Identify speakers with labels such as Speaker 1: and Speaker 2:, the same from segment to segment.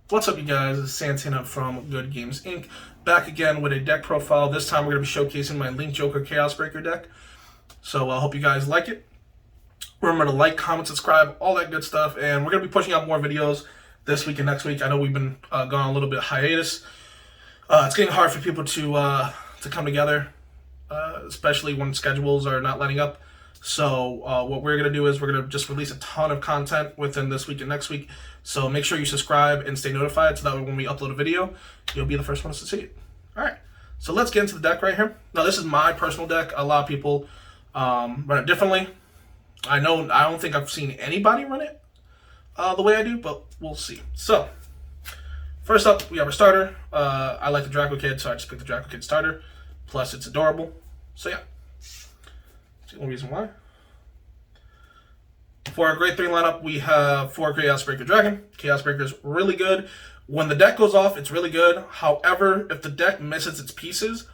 Speaker 1: What's up, you guys? It's Santana from Good Games Inc. Back again with a deck profile. This time we're going to be showcasing my Link Joker Chaos Breaker deck. So I hope you guys like it. Remember to like, comment, subscribe, all that good stuff. And we're going to be pushing out more videos this week and next week. I know we've been gone on a little bit hiatus. It's getting hard for people to come together, especially when schedules are not lining up. So what we're going to do is we're going to just release a ton of content within this week and next week. So make sure you subscribe and stay notified so that way when we upload a video, you'll be the first ones to see it. All right, so let's get into the deck right here. Now, this is my personal deck. A lot of people run it differently. I don't think I've seen anybody run it the way I do, but we'll see. So first up, we have our starter. I like the Draco Kid, so I just picked the Draco Kid starter. Plus, it's adorable. So yeah. That's the only reason why. For our grade 3 lineup, we have 4 Chaos Breaker Dragon. Chaos Breaker is really good. When the deck goes off, it's really good. However, if the deck misses its pieces,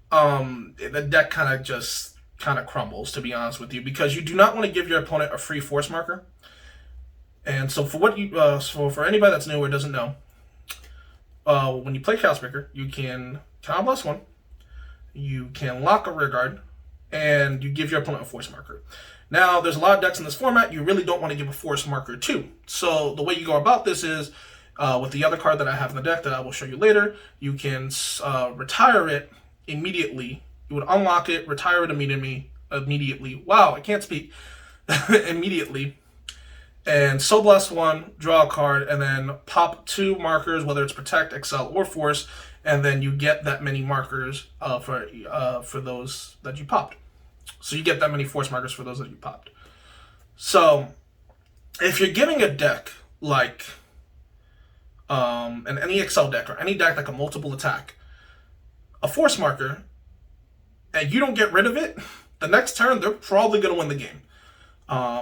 Speaker 1: the deck kind of crumbles, to be honest with you, because you do not want to give your opponent a free force marker. And so for anybody that's new or doesn't know, when you play Chaos Breaker, you can counter blast 1, you can lock a rear guard, and you give your opponent a force marker. Now, there's a lot of decks in this format you really don't want to give a force marker to. So the way you go about this is, with the other card that I have in the deck that I will show you later, you can retire it immediately. You would unlock it, retire it immediately. Wow, I can't speak. Immediately. And Soul Blast 1, draw a card, and then pop 2 markers, whether it's Protect, Excel, or Force, and then you get that many markers for those that you popped. So you get that many force markers for those that you popped. So if you're giving a deck like any Excel deck or any deck like a multiple attack, a force marker, and you don't get rid of it, the next turn they're probably going to win the game.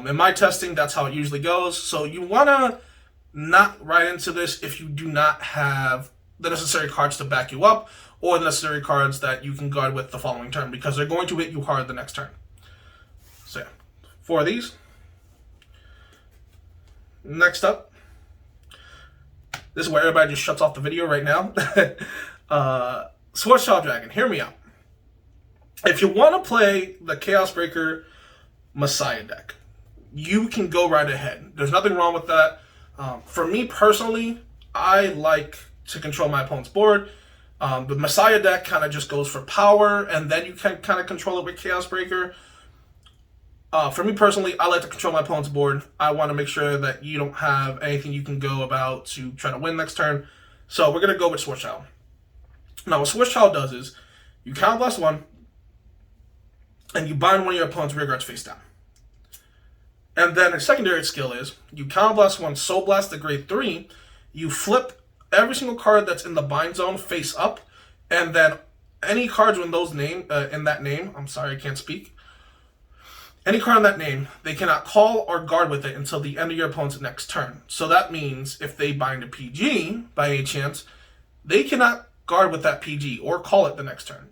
Speaker 1: In my testing, that's how it usually goes. So you want to not ride into this if you do not have the necessary cards to back you up, or the necessary cards that you can guard with the following turn, because they're going to hit you hard the next turn. So yeah, 4 of these. Next up, this is where everybody just shuts off the video right now. Schwarzschild Dragon, hear me out. If you want to play the Chaos Breaker Messiah deck, you can go right ahead. There's nothing wrong with that. For me personally, I like to control my opponent's board. The Messiah deck kind of just goes for power, and then you can kind of control it with Chaos Breaker. For me personally, I like to control my opponent's board. I want to make sure that you don't have anything you can go about to try to win next turn. So we're going to go with Schwarzschild. Now, what Schwarzschild does is you counter blast 1, and you bind one of your opponent's rear guards face down. And then a secondary skill is you counter blast 1, Soul Blast the grade 3, you flip every single card that's in the bind zone face up, and then any cards in those in that name, I'm sorry, I can't speak. Any card in that name, they cannot call or guard with it until the end of your opponent's next turn. So that means if they bind a PG by any chance, they cannot guard with that PG or call it the next turn.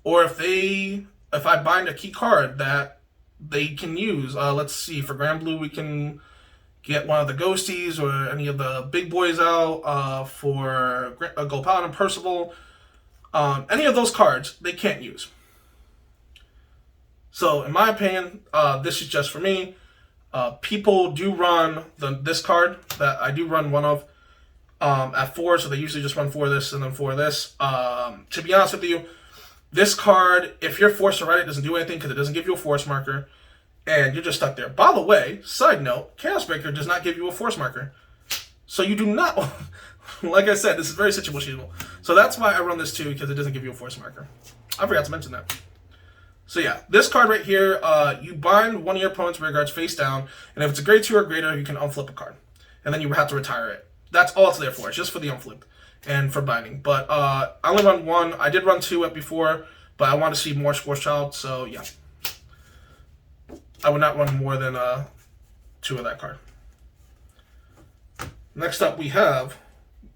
Speaker 1: Or if I bind a key card that they can use, let's see, for Grand Blue we can get one of the Ghosties or any of the big boys out, for Gold Paladin, Percival. Any of those cards, they can't use. So, in my opinion, this is just for me. People do run this card that I do run one of at 4, so they usually just run 4 of this and then 4 of this. To be honest with you, this card, if you're forced to run it, doesn't do anything because it doesn't give you a force marker. And you're just stuck there. By the way, side note, Chaos Breaker does not give you a force marker. So you do not, like I said, this is very situational. So that's why I run this too, because it doesn't give you a force marker. I forgot to mention that. So yeah, this card right here, you bind one of your opponent's rear guards face down, and if it's a grade 2 or greater, you can unflip a card. And then you have to retire it. That's all it's there for. It's just for the unflip and for binding. But I only run 1. I did run 2 before, but I want to see more Schwarzschild, so yeah. I would not run more than 2 of that card. Next up, we have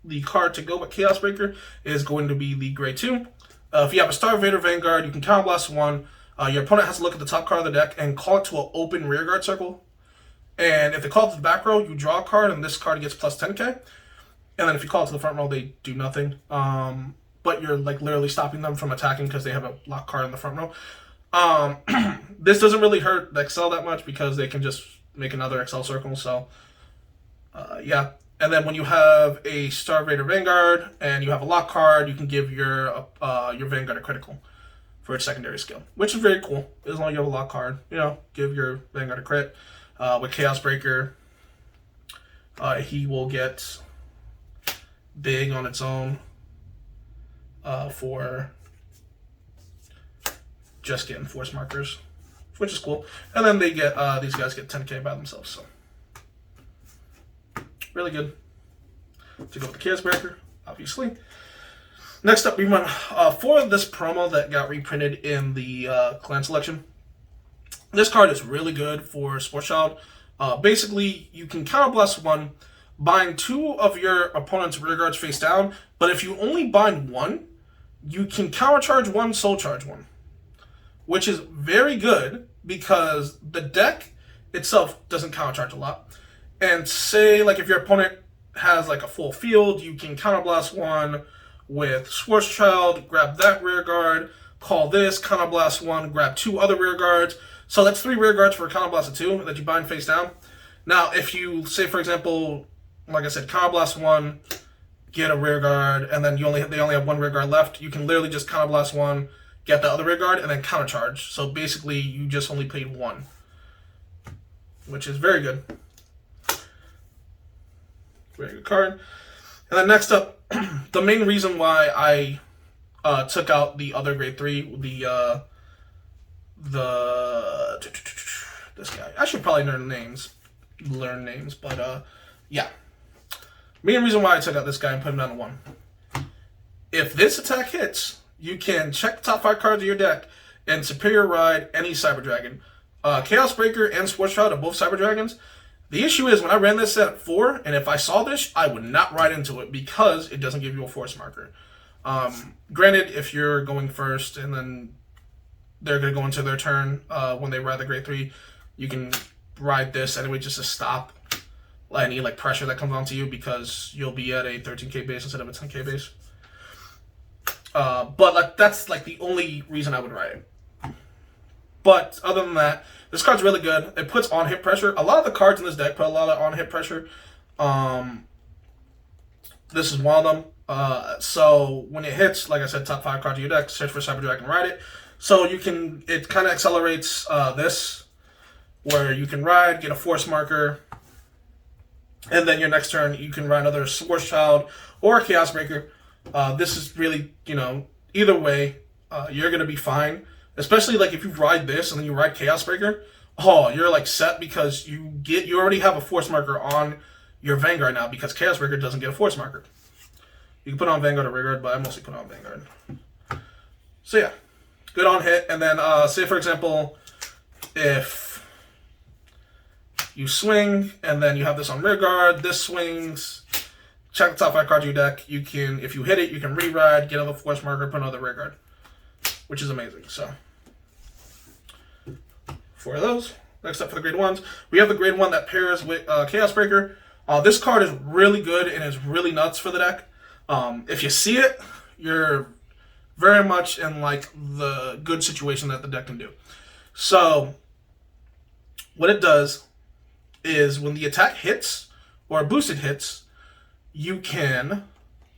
Speaker 1: the card to go with Chaos Breaker is going to be the grade 2. If you have a Star Vader Vanguard, you can counter blast 1. Your opponent has to look at the top card of the deck and call it to an open rearguard circle. And if they call it to the back row, you draw a card, and this card gets plus 10k. And then if you call it to the front row, they do nothing. But you're like literally stopping them from attacking because they have a lock card in the front row. This doesn't really hurt the XL that much because they can just make another XL circle. So, yeah. And then when you have a Star Raider Vanguard and you have a lock card, you can give your Vanguard a critical for its secondary skill, which is very cool. As long as you have a lock card, give your Vanguard a crit. With Chaos Breaker, he will get big on its own for just getting force markers, which is cool. And then they get these guys get 10k by themselves, so really good to go with the Chaos Breaker, obviously. Next up, we run for this promo that got reprinted in the clan selection. This card is really good for Schwarzschild. Basically, you can counterblast one, bind 2 of your opponent's rear guards face down, but if you only bind 1, you can countercharge 1, soul charge 1, which is very good because the deck itself doesn't countercharge a lot. And say, like, if your opponent has, like, a full field, you can counterblast 1 with Schwarzschild, grab that rear guard, call this, counterblast 1, grab 2 other rear guards. So that's 3 rear guards for a counterblast of 2 that you bind face down. Now, if you, say, for example, like I said, counterblast 1, get a rear guard, and then they only have 1 rear guard left, you can literally just counterblast 1, get the other rear guard, and then countercharge. So basically, you just only paid 1, which is very good. Very good card. And then next up, the main reason why I took out the other grade 3, this guy. I should probably learn names, but yeah. Main reason why I took out this guy and put him down to 1. If this attack hits, you can check the top 5 cards of your deck and Superior Ride any Cyber Dragon. Chaos Breaker and Schwarzschild are both Cyber Dragons. The issue is when I ran this at 4, and if I saw this, I would not ride into it because it doesn't give you a force marker. Granted, if you're going first and then they're going to go into their turn when they ride the grade 3, you can ride this anyway just to stop any like pressure that comes onto you because you'll be at a 13k base instead of a 10k base. But like that's like the only reason I would ride it. But other than that, this card's really good. It puts on hit pressure. A lot of the cards in this deck put a lot of on hit pressure. This is one of them. So when it hits, like I said, top 5 cards of your deck, search for Cyber Dragon, ride it. So it kind of accelerates this, where you can ride, get a force marker, and then your next turn you can ride another Schwarzschild or a Chaos Breaker. This is really, either way, you're gonna be fine. Especially like if you ride this and then you ride Chaos Breaker, you're like set because you already have a force marker on your Vanguard now because Chaos Breaker doesn't get a force marker. You can put on Vanguard or rear guard, but I mostly put on Vanguard. So yeah, good on hit. And then say for example, if you swing and then you have this on rear guard, this swings, check the top 5 cards of your deck. You can, if you hit it, you can re-ride, get another force marker, put another rear guard, which is amazing. So 4 of those. Next up for the grade 1s, we have the grade 1 that pairs with Chaos Breaker. This card is really good and is really nuts for the deck. If you see it, you're very much in like the good situation that the deck can do. So what it does is when the attack hits or boosted hits, you can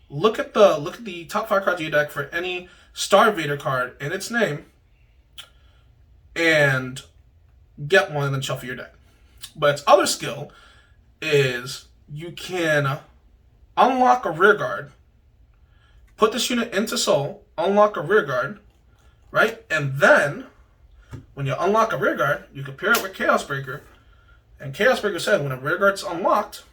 Speaker 1: look at the top 5 cards of your deck for any Star Vader card in its name and get one and then shuffle your deck. But its other skill is you can unlock a rear guard, put this unit into soul, unlock a rear guard, right? And then when you unlock a rear guard, you can pair it with Chaos Breaker. And Chaos Breaker said when a rear guard's unlocked,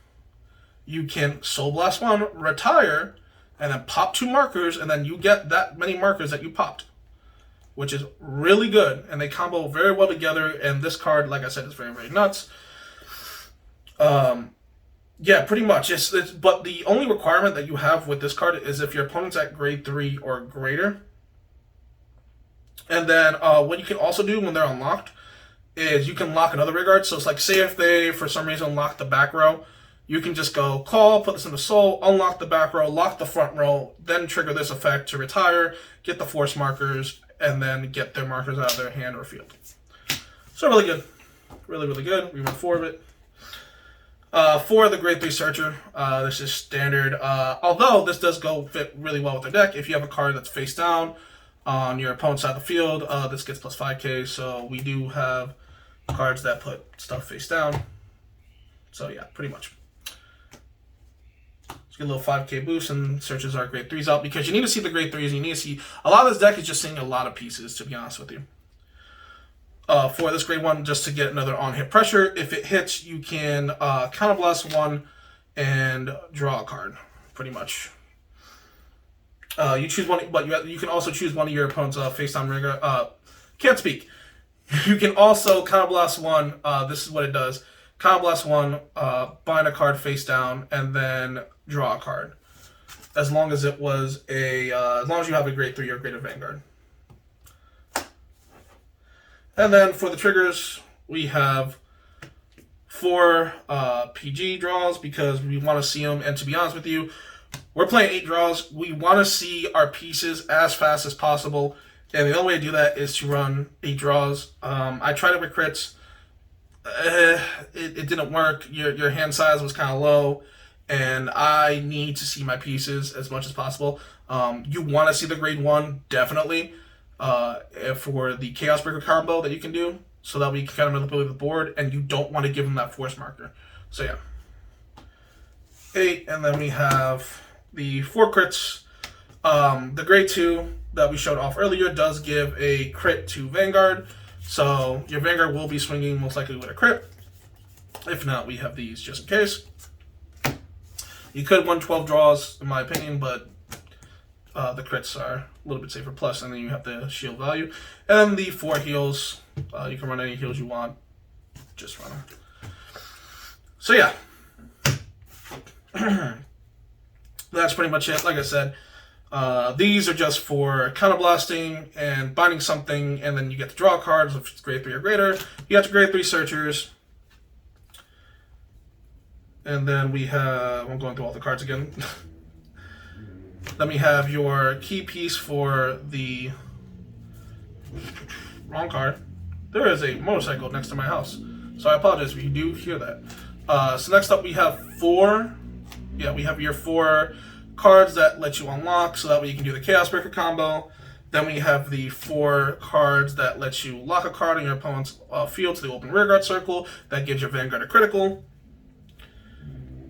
Speaker 1: you can Soul Blast 1, retire, and then pop 2 markers, and then you get that many markers that you popped, which is really good. And they combo very well together, and this card, like I said, is very, very nuts. Yeah, pretty much. But the only requirement that you have with this card is if your opponent's at grade 3 or greater. And then what you can also do when they're unlocked is you can lock another rear guard. So it's like, say if they, for some reason, lock the back row, you can just go call, put this in the soul, unlock the back row, lock the front row, then trigger this effect to retire, get the force markers, and then get their markers out of their hand or field. So really good. Really, really good. We run 4 of it. For the grade 3 Searcher, this is standard. Although this does go fit really well with their deck. If you have a card that's face down on your opponent's side of the field, this gets plus 5k. So we do have cards that put stuff face down. So yeah, pretty much. Let's get a little 5k boost, and searches our grade 3s out, because you need to see the grade 3s. You need to see a lot of this deck is just seeing a lot of pieces, to be honest with you. For this grade 1, just to get another on-hit pressure. If it hits, you can counterblast 1 and draw a card, pretty much. You choose one, but you can also choose one of your opponent's face-down ringer. Can't speak. You can also counterblast 1. This is what it does. Counterblast 1, bind a card face down, and then draw a card. As long as it was as long as you have a grade 3 or greater Vanguard. And then for the triggers, we have 4 PG draws, because we want to see them. And to be honest with you, we're playing 8 draws. We want to see our pieces as fast as possible. And the only way to do that is to run 8 draws. I tried it with crits. It didn't work. Your hand size was kind of low. And I need to see my pieces as much as possible. You want to see the grade 1, definitely. For the Chaos Breaker combo that you can do, so that we can kind of manipulate the board, and you don't want to give them that force marker. So yeah, 8, and then we have the 4 crits. The grade 2 that we showed off earlier does give a crit to Vanguard, so your Vanguard will be swinging most likely with a crit. If not, we have these just in case. You could win 12 draws, in my opinion, but the crits are a little bit safer. Plus, and then you have the shield value. And the 4 heals. You can run any heals you want. Just run them. So yeah. That's pretty much it. Like I said, these are just for counterblasting and binding something, and then you get to draw cards if it's grade 3 or greater. You got your grade 3 searchers. And then we have... I'm going through all the cards again. Then we have your key piece for the... Wrong card. There is a motorcycle next to my house, so I apologize if you do hear that. So next up we have 4. Yeah, we have your 4 cards that let you unlock, so that way you can do the Chaos Breaker combo. Then we have the 4 cards that let you lock a card in your opponent's field to the open rearguard circle. That gives your Vanguard a critical.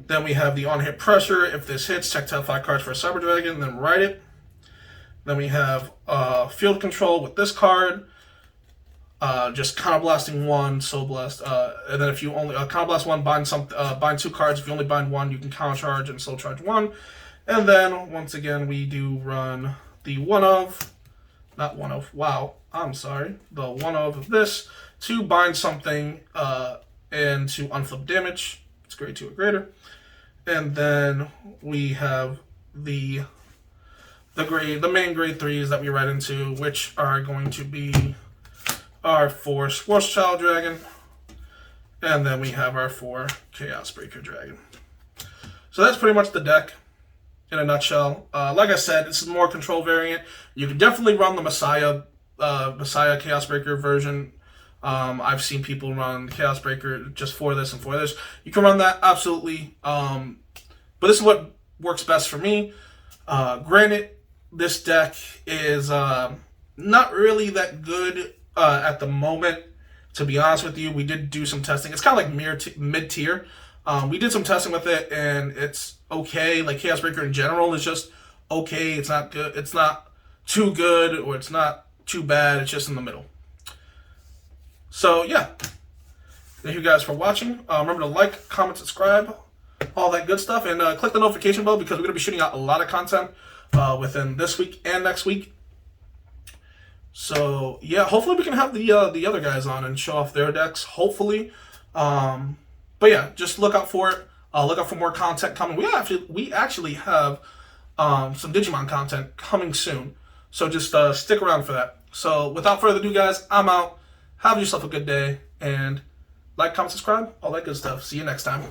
Speaker 1: Then we have the on-hit pressure. If this hits, check top 5 cards for a Cyber Dragon, then write it. Then we have field control with this card. Just counterblasting 1, soul blast. And then if you only counterblast 1, bind 2 cards. If you only bind 1, you can counter charge and soul charge 1. And then once again, we do run the the 1 of this to bind something and to unflip damage. It's grade 2 or greater. And then we have the main grade 3s that we write into, which are going to be our 4 Schwarzschild Dragon, and then we have our 4 Chaos Breaker Dragon. So that's pretty much the deck in a nutshell. Like I said, this is more control variant. You can definitely run the Messiah Chaos Breaker version. I've seen people run Chaos Breaker just for this and for this. You can run that, absolutely. But this is what works best for me. Granted, this deck is not really that good at the moment, to be honest with you. We did do some testing. It's kind of like mid-tier. We did some testing with it, and it's okay. Like, Chaos Breaker in general is just okay. It's not good. It's not too good, or it's not too bad. It's just in the middle. So, yeah. Thank you guys for watching. Remember to like, comment, subscribe, all that good stuff, and click the notification bell, because we're going to be shooting out a lot of content within this week and next week. So, yeah, hopefully we can have the other guys on and show off their decks, hopefully. But yeah, just look out for it. Look out for more content coming. We actually have some Digimon content coming soon. So just stick around for that. So without further ado, guys, I'm out. Have yourself a good day. And like, comment, subscribe, all that good stuff. See you next time.